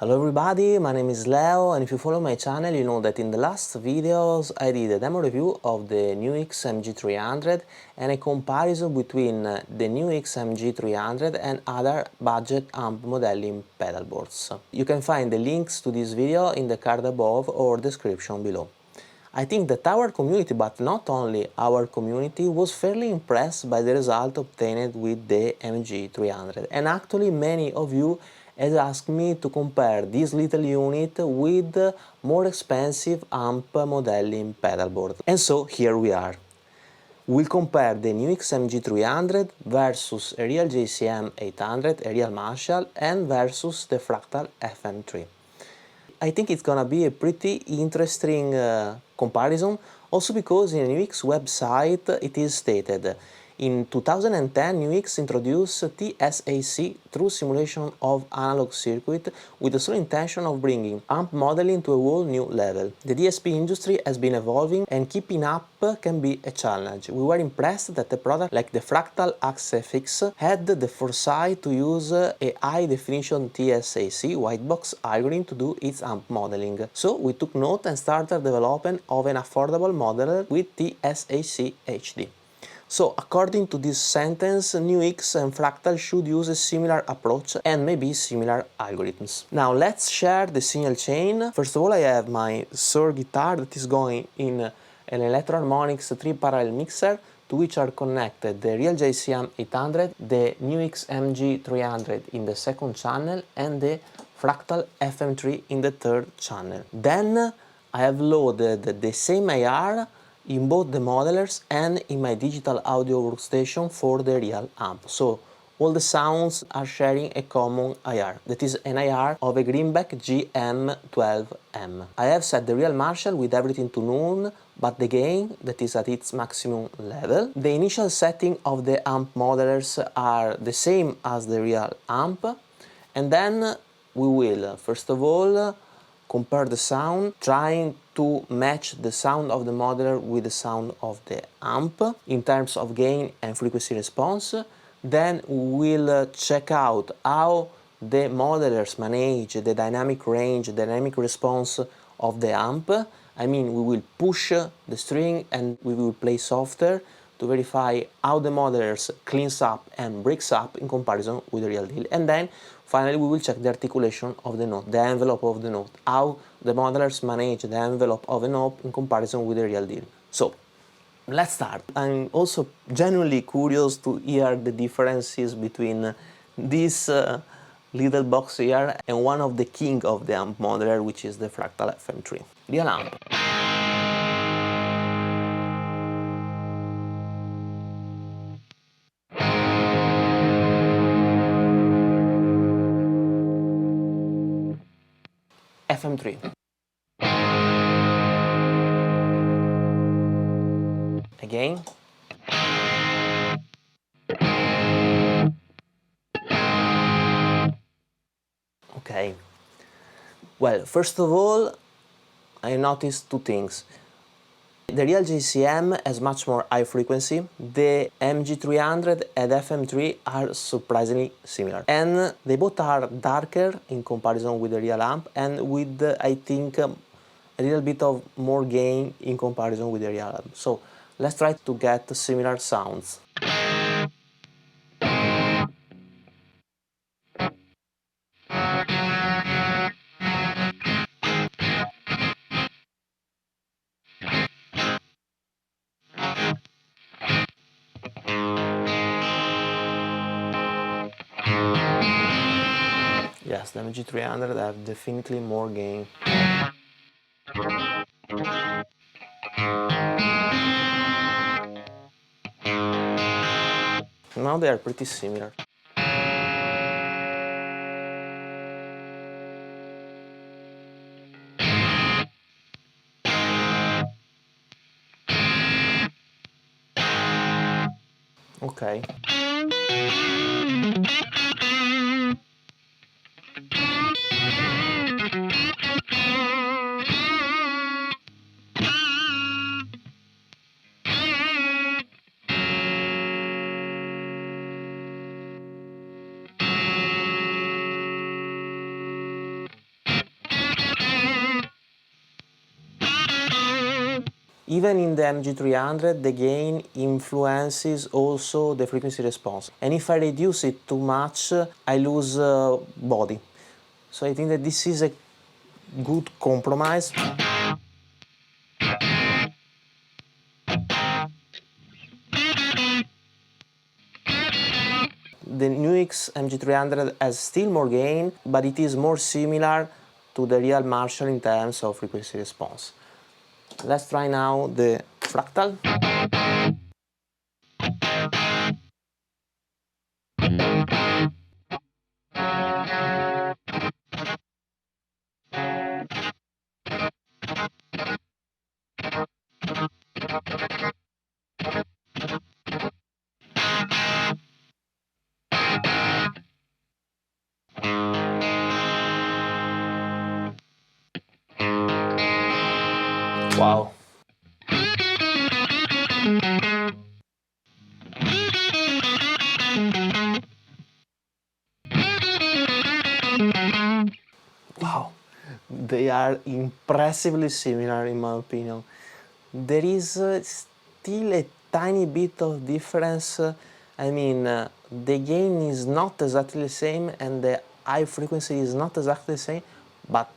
Hello everybody, my name is Leo, and if you follow my channel you know that in the last videos I did a demo review of the NUX MG300 and a comparison between the NUX MG300 and other budget amp modeling pedalboards. You can find the links to this video in the card above or description below. I think that our community, but not only our community, was fairly impressed by the result obtained with the MG300, and actually many of you has asked me to compare this little unit with more expensive amp modeling pedalboard. And so here we are. We'll compare the NUX MG300 versus a real JCM 800, a real Marshall, and versus the Fractal FM3. I think it's gonna be a pretty interesting comparison, also because in NUX website it is stated in 2010 NUX introduced TSAC, True Simulation of Analog Circuit, with the sole intention of bringing amp modeling to a whole new level. The DSP industry has been evolving and keeping up can be a challenge. We were impressed that a product like the Fractal AXFX had the foresight to use a high-definition TSAC white box algorithm to do its amp modeling. So we took note and started development of an affordable modeler with TSAC HD. So, according to this sentence, NUX and Fractal should use a similar approach and maybe similar algorithms. Now, let's share the signal chain. First of all, I have my Sur guitar that is going in an Electro-Harmonix 3-parallel mixer, to which are connected the real JCM 800, the NUX MG300 in the second channel, and the Fractal FM3 in the third channel. Then, I have loaded the same IR in both the modelers and in my digital audio workstation for the real amp. So all the sounds are sharing a common IR, that is an IR of a Greenback GM12M. I have set the real Marshall with everything to none but the gain, that is at its maximum level. The initial setting of the amp modelers are the same as the real amp, and then we will first of all compare the sound, trying to match the sound of the modeler with the sound of the amp in terms of gain and frequency response. Then we'll check out how the modelers manage the dynamic range, dynamic response of the amp. I mean, we will push the string and we will play softer to verify how the modelers cleans up and breaks up in comparison with the real deal. And then finally we will check the articulation of the note, the envelope of the note, how the modelers manage the envelope of a note in comparison with the real deal. So let's start. I'm also genuinely curious to hear the differences between this little box here and one of the king of the amp modeler, which is the Fractal FM3. Real amp. FM3. Again. Okay. Well, first of all, I noticed two things. The real JCM has much more high frequency. The MG300 and FM3 are surprisingly similar. And they both are darker in comparison with the real amp and with, I think, a little bit of more gain in comparison with the real amp. So let's try to get similar sounds. Yes, the MG300 have definitely more gain. Now they are pretty similar. Okay. Even in the MG300, the gain influences also the frequency response. And if I reduce it too much, I lose body. So I think that this is a good compromise. The NUX MG300 has still more gain, but it is more similar to the real Marshall in terms of frequency response. Let's try now the Fractal. Wow. Wow, they are impressively similar in my opinion. There is still a tiny bit of difference. The gain is not exactly the same and the high frequency is not exactly the same, but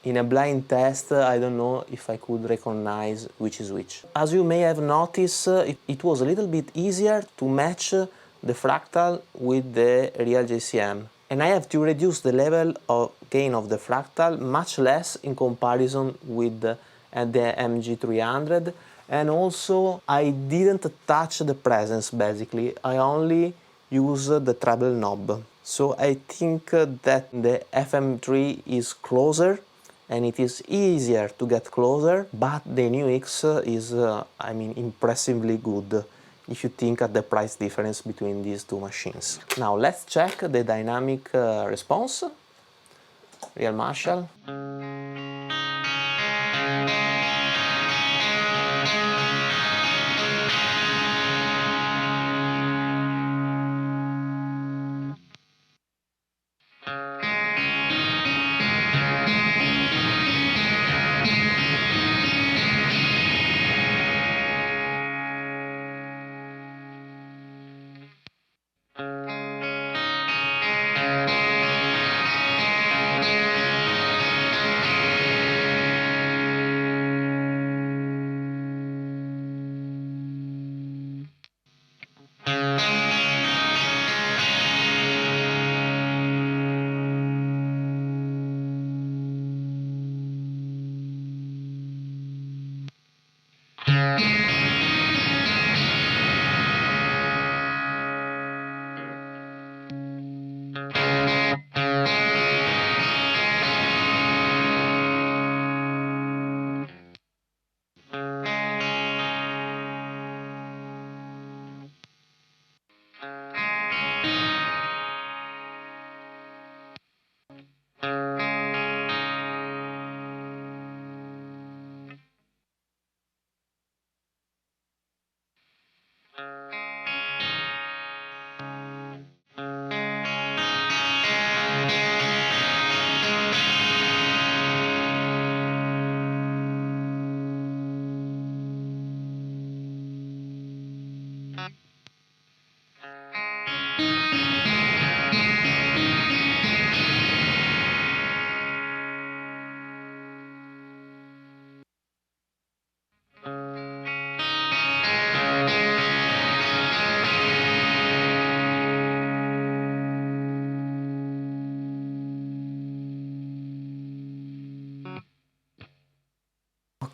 in a blind test, I don't know if I could recognize which is which. As you may have noticed, it was a little bit easier to match the Fractal with the real JCM. And I have to reduce the level of gain of the Fractal much less in comparison with the MG300. And also, I didn't touch the presence basically, I only use the treble knob. So I think that the FM3 is closer and it is easier to get closer, but the NUX is, impressively good if you think at the price difference between these two machines. Now let's check the dynamic response. Real Marshall.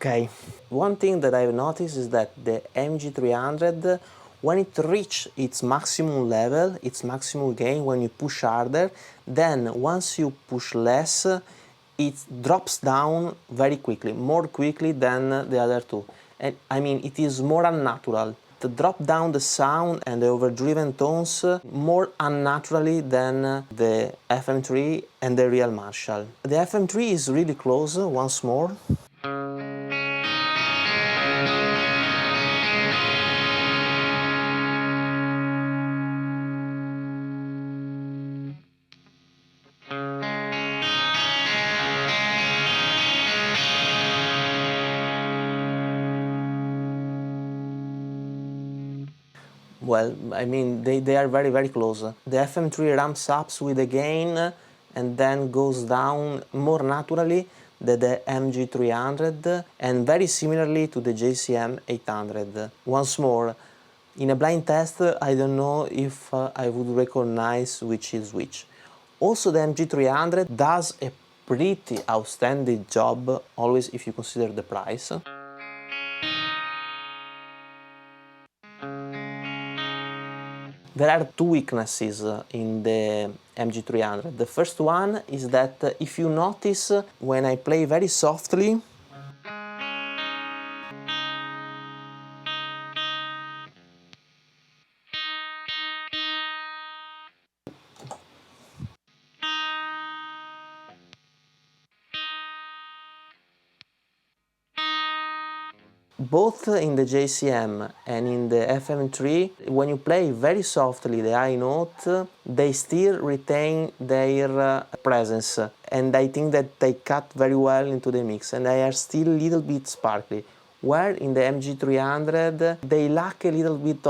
Okay, one thing that I've noticed is that the MG300, when it reaches its maximum level, its maximum gain, when you push harder, then once you push less, it drops down very quickly, more quickly than the other two. And it is more unnatural. To drop down the sound and the overdriven tones more unnaturally than the FM3 and the real Marshall. The FM3 is really close once more. Well, I mean, they are very close. The FM3 ramps up with the gain and then goes down more naturally than the MG300 and very similarly to the JCM 800. Once more, in a blind test, I don't know if I would recognize which is which. Also, the MG300 does a pretty outstanding job, always if you consider the price. There are two weaknesses in the MG300. The first one is that if you notice, when I play very softly, both in the JCM and in the FM3, when you play very softly the high note, they still retain their presence, and I think that they cut very well into the mix, and they are still a little bit sparkly. Where in the MG300 they lack a little bit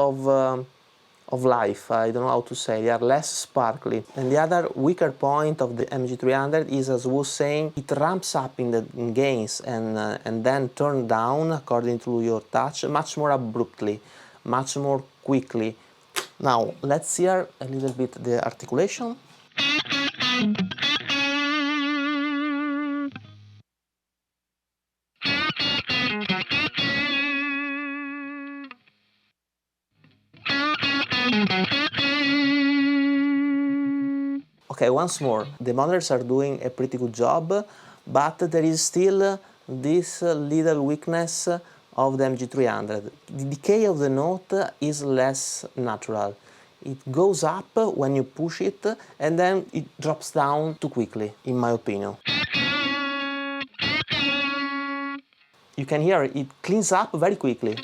of life, I don't know how to say, they are less sparkly. And the other weaker point of the MG300 is, as I was saying, it ramps up in gains and then turn down according to your touch much more abruptly, much more quickly. Now let's hear a little bit the articulation. Okay, once more, the modelers are doing a pretty good job, but there is still this little weakness of the MG300. The decay of the note is less natural. It goes up when you push it, and then it drops down too quickly, in my opinion. You can hear it cleans up very quickly.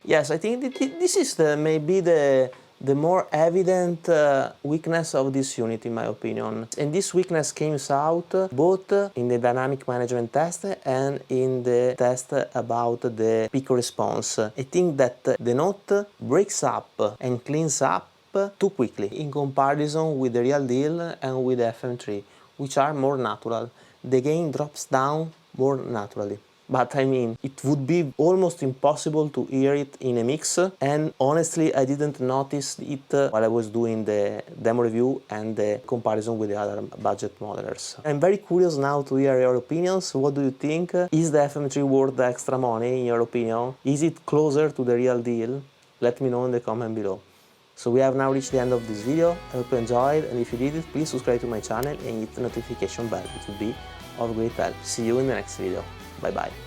Yes, I think this is maybe the more evident weakness of this unit, in my opinion. And this weakness came out both in the dynamic management test and in the test about the peak response. I think that the note breaks up and cleans up too quickly in comparison with the real deal and with the FM3, which are more natural. The gain drops down more naturally. But I mean, it would be almost impossible to hear it in a mix, and honestly I didn't notice it while I was doing the demo review and the comparison with the other budget modelers. I'm very curious now to hear your opinions. What do you think? Is the FM3 worth the extra money, in your opinion? Is it closer to the real deal? Let me know in the comment below. So we have now reached the end of this video. I hope you enjoyed, and if you did it, please subscribe to my channel and hit the notification bell. It would be of great help. See you in the next video. Bye bye.